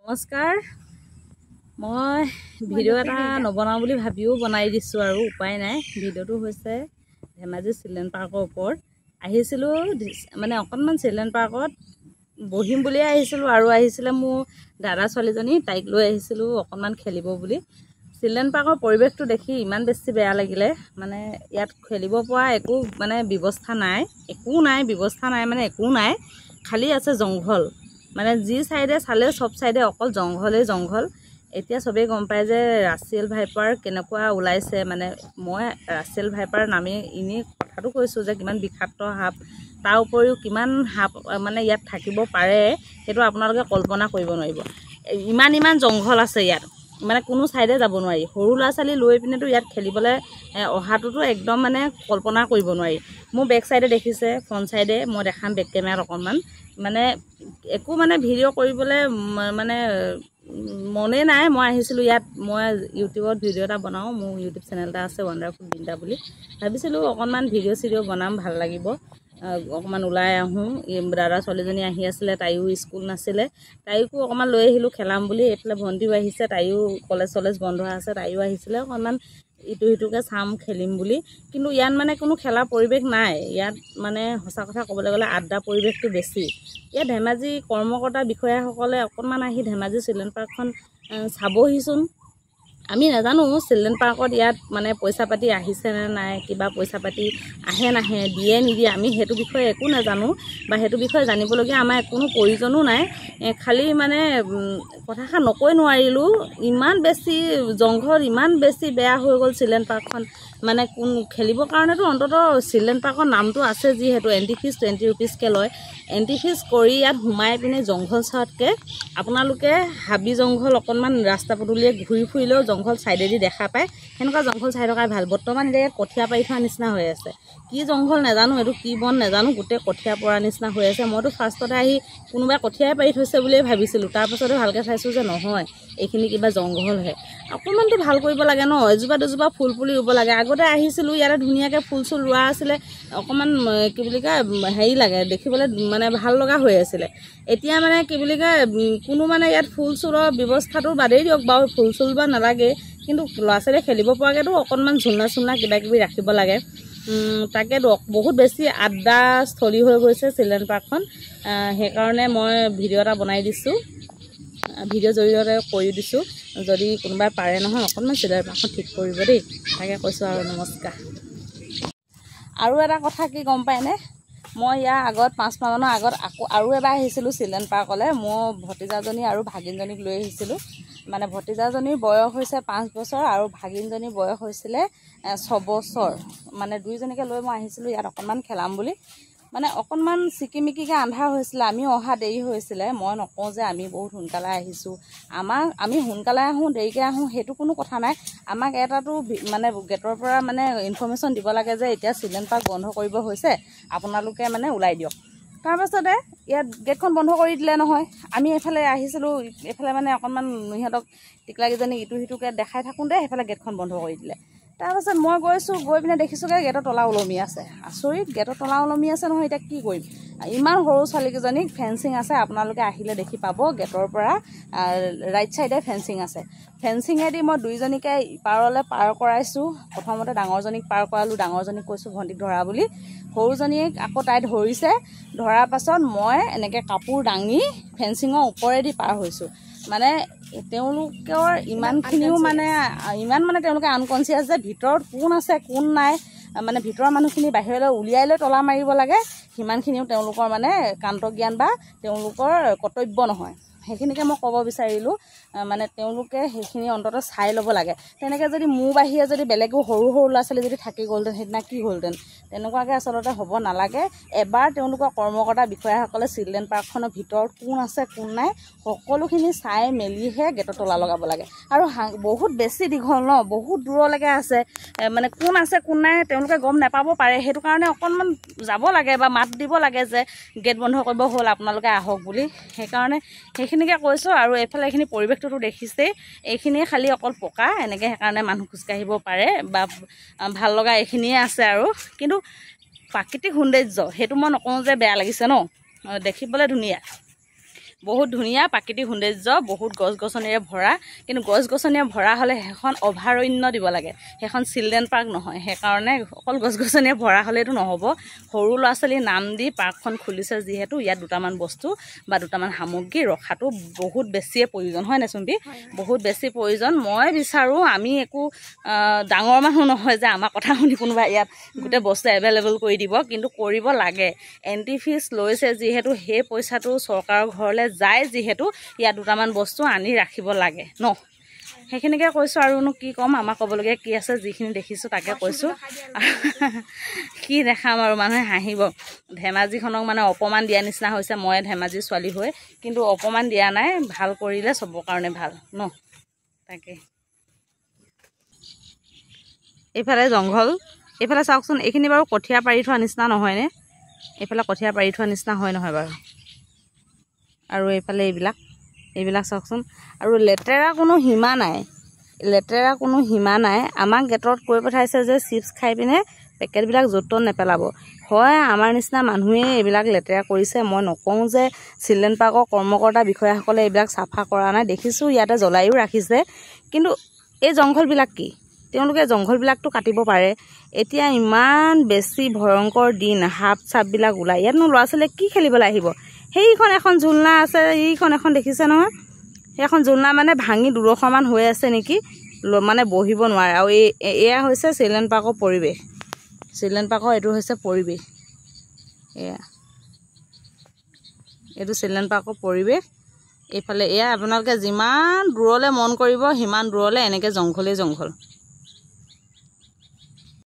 নমস্কাৰ মই ভিডিও এটা নবনাও বুলি ভাবিও বনাই দিছো আৰু উপায় নাই ভিডিওটো হৈছে ধেমাজি চিলড্ৰেন পাৰ্কৰ ওপৰত আহিছিলো মানে অকনমান চিলড্ৰেন পাৰ্কত বহিম বুলি আহিছিলো আৰু আহিছিলে মোৰ দাদা ছোৱালীজনী তাইক লৈ আহিছিলো অকনমান খেলিব বুলি চিলড্ৰেন পাৰ্কৰ পৰিৱেশটো দেখি ইমান বেছি বেয়া লাগিলে মানে ইয়াত খেলিব পৰা একো মানে ব্যৱস্থা নাই মানে একো নাই খালি আছে জংঘল মানে যি সাইডে চালে সব সাইডে অকল জংঘল এতিয়া সবে গম পায় যে ৰাছিয়েল ভাইপাৰ কেনেকুৱা ওলাইছে মানে মই ৰাছিয়েল ভাইপাৰ নামে ইনি কথাটো কৈছো যে কিমান বিষাক্ত সাপ তাৰ উপৰিও কিমান সাপ মানে ইয়াত থাকিব পাৰে হেতু আপোনালোকে কল্পনা কৰিব নোৱাৰিব ইমান জংঘল আছে ইয়াত মানে কোনো সাইডে যাব নোৱাৰি সৰু ল'ৰা-ছোৱালী লৈ পিনেতো ইয়াত খেলিবলৈ অহাটোতো একদম মানে কল্পনা কৰিব নোৱাৰি মোৰ বেক সাইডে দেখিছে ফ্ৰন্ট সাইডে মই দেখাম বেক কেমেৰাত অকনমান মানে একো মানে ভিডিও কৰিবলৈ মানে মনে নাই মই আহিছিলো ইয়াত মই ইউটিউবত ভিডিও এটা বনাও মোৰ ইউটিউব চেনেল এটা আছে ওয়ান্ডাৰফুল বিন্দা বুলি ভাবিছিলো অকনমান ভিডিও বনাম ভাল লাগিব অকমান উলাই আহো দাদা ছোৱালীজনী আহি আছিল তাইও স্কুল নাছিলে তাইকো অকমান লৈ আহিলো খেলাম বুলি এফালে ভন্টিও আহিছে তাইও কলেজ বন্ধ আছে তাইও আহিছিল অকমান ইটুহিটুকে চাম খেলিম বুলি কিন্তু ইয়াত মানে কোনো খেলা পৰিবেশ নাই ইয়াত মানে হসা কথা ক'বলৈ গলে আড্ডা পৰিবেশটো বেছি ইয়াত ধেমাজি কৰ্মকৰ্তা বিষয়াসকলে অকনমান আহি ধেমাজি চিলড্ৰেন পাৰ্কখন চাবহিচোন আমি নাজানো চিলড্ৰেন পাৰ্কত ইয়াত মানে পইচা পাতি আহিছে নে নাই কিবা পইচা পাতি আহে নাহে দিয়ে নিদিয়ে আমি হেতু বিষয়ে একো নাজানো বা হেতু বিষয়ে জানিবলগীয়া আমাৰ কোনো প্ৰয়োজনো নাই খালি মানে কথাষা নকৈ নোৱাৰিলো ইমান বেছি জংঘল ইমান বেছি বেয়া হৈ গ'ল চিলড্ৰেন পাৰ্কখন মানে কোন খেলিব কাৰণেতো অন্তত চিলড্ৰেন পাৰ্কৰ নামটো আছে যি হেতু এন্ট্ৰি ফিজ 20 रुपीसকে লয় এন্ট্ৰি ফিজ কৰি ইয়াত হুমাই পিনে জংঘল চাওতকে আপোনালোকে হাবি জংঘল অকনমান ৰাস্তা পদুলিয়ে ঘূৰি ফুৰিলেও জংঘল সাইডেদি দেখা পায় হেনকা জংঘল চাই থকা ভাল বৰ্তমান এতিয়া কঠিয়া পাৰি থোৱা নিচিনা হৈ আছে কি জংঘল নাজানো এটো কি বন নাজানো গোটে কঠিয়া পৰা নিচিনা হৈ আছে মইতো ফাৰ্ষ্টতে আহি কোনোবা কঠিয়াই পাৰি থৈছে বুলি ভাবিছিলো তাৰ পাছতে ভালকে চাইছো যে নহয় এইখিনি কিবা জংঘল হে অকমানটো ভাল কৰিব লাগে ন এজোপা দুজোপা ফুল পুলি উব লাগে আগতে আহিছিলো ইয়াতে ধুনিয়াকে ফুল চুল ৰোৱা আছিল অকমান কি বুলি কয় হেৰি লাগে দেখিবলৈ মানে ভাল লগা হৈ আছিল এতিয়া মানে কি বুলি কয় কোনো মানে ইয়াত ফুল চুলৰ ব্যৱস্থাটো বাদেই দিয়ক বাৰু ফুল চুল বা নালাগে কিন্তু ল'ৰা-ছোৱালীয়ে খেলিব পৰাকেতো অকনমান ঝুলনা কিবা কিবি ৰাখিব লাগে তাকে বহুত বেছি আড্ডা স্থলী হৈ গৈছে চিলড্ৰেন পাৰ্কখন হে কাৰণে মই ভিডিও এটা বনাই দিছো ভিডিও জৰিয়তে কৈ দিছো যদি কোনোবা পাৰে নহয় অকনমান চিলড্ৰেন পাৰ্কখন ঠিক কৰিব দেই তাকে কৈছো আৰু নমস্কাৰ আৰু এটা কথা কি গম পায়নে মই ইয়াৰ আগত 5 মাহৰ আগত আৰু এবাৰ আহিছিলো চিলড্ৰেন পাৰ্কলৈ মই ভতিজাজনী আৰু ভাগিনজনীক লৈ আহিছিলো মানে ভতিজাজনীৰ বয়স হৈছে 5 বছৰ আৰু ভাগিনজনীৰ বয়স হৈছিল 6 বছৰ মানে দুইজনীকে লৈ মই আহিছিলো ইয়াত অকনমান খেলাম বুলি মানে অকনমান সিকিমিকিকে আন্ধাৰ হৈছিল আমি অহা দেৰি হৈছিল মই নকওঁ যে আমি বহুত সোনকালে আহিছো আমি সোনকালে আহো দেৰিকে আহো হেতু কোনো কথা নাই আমাক এটাটো মানে গেটৰ পৰা মানে ইনফৰমেশন দিব লাগে যে এতিয়া চিলড্ৰেন পাৰ্ক বন্ধ কৰিব হৈছে আপোনালোকে মানে উলাই দিয়ক তাৰ পাছতে ইয়াত গেটখন বন্ধ কৰি দিলে নহয় আমি এফালে আহিছিলো এফালে মানে অকনমান ইহঁতক টিকলাগিজনী ইটুহিটুকে দেখাই থাকোঁতে এফালে গেটখন বন্ধ কৰি দিলে তাৰ পাছত মই গৈ পিনে দেখিছোগে গেটৰ তলা ওলমি আছে আচৰিত গেটৰ তলা ওলমি আছে নহয় এটা কি কৰিম ইমান সৰু ছোৱালীকেজনীক ফেন্সিং আছে আপোনালোকে আহিলে দেখি পাব গেটৰ পৰা ৰাইট সাইডে ফেন্সিং আছে ফেন্সিঙেদি মই দুইজনীকে পাৰলে পাৰ কৰাইছো প্ৰথমতে ডাঙৰজনীক পাৰ কৰালো ডাঙৰজনীক কৈছো ভন্টিক ধৰা বুলি সৰুজনীক আকৌ তাই ধৰিছে ধৰাৰ পাছত মই এনেকে কাপোৰ দাঙি ফেন্সিঙৰ ওপৰেদি পাৰ হৈছো মানে তেওঁলোকৰ ইমানখিনিও মানে ইমান মানে তেওঁলোকে আনকনসিয়াস যে ভিতৰত কোন আছে কোন নাই মানে ভিতৰৰ মানুহখিনি বাহিৰলৈ উলিয়াই লৈ তলা মাৰিব লাগে হিমানখিনিও তেওঁলোকৰ মানে কান্ত জ্ঞান বা তেওঁলোকৰ কৰ্তব্য নহয় সেইখিনিকে মই ক'ব বিচাৰিলো মানে তেওঁলোকে সেইখিনি অন্তত চাই ল'ব লাগে তেনেকে যদি মু বাহিয়ে যদি বেলেগো সৰু ল'ৰা-ছোৱালী যদি থাকি গ'লতেন হেতনা কি হ'লতেন তেনেকুৱাকে আচলতে হ'ব নালাগে এবাৰ তেওঁলোকৰ কৰ্মকৰ্তা বিষয়াসকলে চিলড্ৰেন পাৰ্কখনৰ ভিতৰত কোন আছে কোন নাই সকলোখিনি চাই মেলিহে গেটৰ তলা লগাব লাগে আৰু বহুত বেছি দীঘল ন বহুত দূৰলৈকে আছে মানে কোন আছে কোন নাই তেওঁলোকে গম নাপাব পাৰে হেতু কাৰণে অকনমান যাব লাগে বা মাত দিব লাগে যে গেট বন্ধ কৰিব হ'ল আপোনালোকে আহক বুলি সেই কাৰণে সেইখিনিকে কৈছো আৰু এফালে এইখিনি পৰিৱেশটো দেখিছে এইখিনি খালি অকল পকা এনেকে সেইকাৰণে মানুহ খুজকাহিব পাৰে বা ভাল লগা এইখিনিয়ে আছে আৰু কিন্তু প্ৰাকৃতিক সৌন্দৰ্য হেতু মই নকওঁ যে বেয়া লাগিছে ন দেখিবলৈ ধুনীয়া বহুত ধুনীয়া প্ৰাকৃতিক সৌন্দৰ্য, বহুত গছ গছনিৰে ভৰা। কিন্তু গছ গছনিৰে ভৰা হ'লে সেইখন অভয়াৰণ্য দিব লাগে, সেইখন চিলড্ৰেন পাৰ্ক নহয়। সেইকাৰণে অকল গছ গছনিৰে ভৰা হ'লেতো নহ'ব, সৰু ল'ৰা ছোৱালীৰ নাম দি পাৰ্কখন খুলিছে যিহেতু ইয়াত দুটামান বস্তু বা দুটামান সামগ্ৰী ৰখাটো বহুত বেছিয়ে প্ৰয়োজন, হয় নে চুম্পি? বহুত বেছি প্ৰয়োজন। মই বিচাৰোঁ আমি একো ডাঙৰ মানুহ নহয় যে আমাৰ কথা শুনি কোনোবা ইয়াত গোটেই বস্তু এভেইলেবল কৰি দিব, কিন্তু কৰিব লাগে। এণ্ট্ৰি ফিজ লৈছে যিহেতু সেই পইচাটো চৰকাৰৰ ঘৰলৈ যায় যিহেতু ইয়াত দুটামান বস্তু আনি ৰাখিব লাগে ন। সেইখিনিকে কৈছোঁ, আৰুনো কি ক'ম, আমাৰ ক'বলগীয়া কি আছে? যিখিনি দেখিছোঁ তাকে কৈছোঁ। কি দেখাম আৰু, মানুহে হাঁহিব। ধেমাজিখনক মানে অপমান দিয়া নিচিনা হৈছে, মই ধেমাজি ছোৱালী হৈ, কিন্তু অপমান দিয়া নাই। ভাল কৰিলে চবৰ কাৰণে ভাল ন, তাকে। এইফালে জংঘল, এইফালে চাওকচোন, এইখিনি বাৰু কঠীয়া পাৰি থোৱা নিচিনা নহয়নে? এইফালে কঠীয়া পাৰি থোৱা নিচিনা হয় নহয় বাৰু? আৰু এইফালে এইবিলাক চাওকচোন। আৰু লেতেৰা কোনো সীমা নাই, লেতেৰা কোনো সীমা নাই। আমাক গেটত কৈ পঠাইছে যে চিপছ খাই পিনে পেকেটবিলাক য'ত ত'ত নেপেলাব। হয়, আমাৰ নিচিনা মানুহে এইবিলাক লেতেৰা কৰিছে। মই নকওঁ যে চিলড্ৰেন পাৰ্কৰ কৰ্মকৰ্তা বিষয়াসকলে এইবিলাক চাফা কৰা নাই, দেখিছোঁ ইয়াতে জ্বলাইও ৰাখিছে। কিন্তু এই জংঘলবিলাক কি? তেওঁলোকে জংঘলবিলাকতো কাটিব পাৰে। এতিয়া ইমান বেছি ভয়ংকৰ দিন, সাপ চাপবিলাক ওলায়, ইয়াতনো ল'ৰা ছোৱালীয়ে কি খেলিবলৈ আহিব? সেইখন এখন ঝুলনা আছে, এইখন এখন দেখিছে নহয়, সেইখন ঝুলনা মানে ভাঙি দুডোখৰমান হৈ আছে নেকি, মানে বহিব নোৱাৰে। আৰু এয়া হৈছে চিলড্ৰেন পাৰ্কৰ পৰিৱেশ, চিলড্ৰেন পাৰ্কৰ এইটো হৈছে পৰিৱেশ। এইটো চিলড্ৰেন পাৰ্কৰ পৰিৱেশ। এইফালে এয়া আপোনালোকে যিমান দূৰলৈ মন কৰিব সিমান দূৰলৈ এনেকৈ জংঘলেই জংঘল।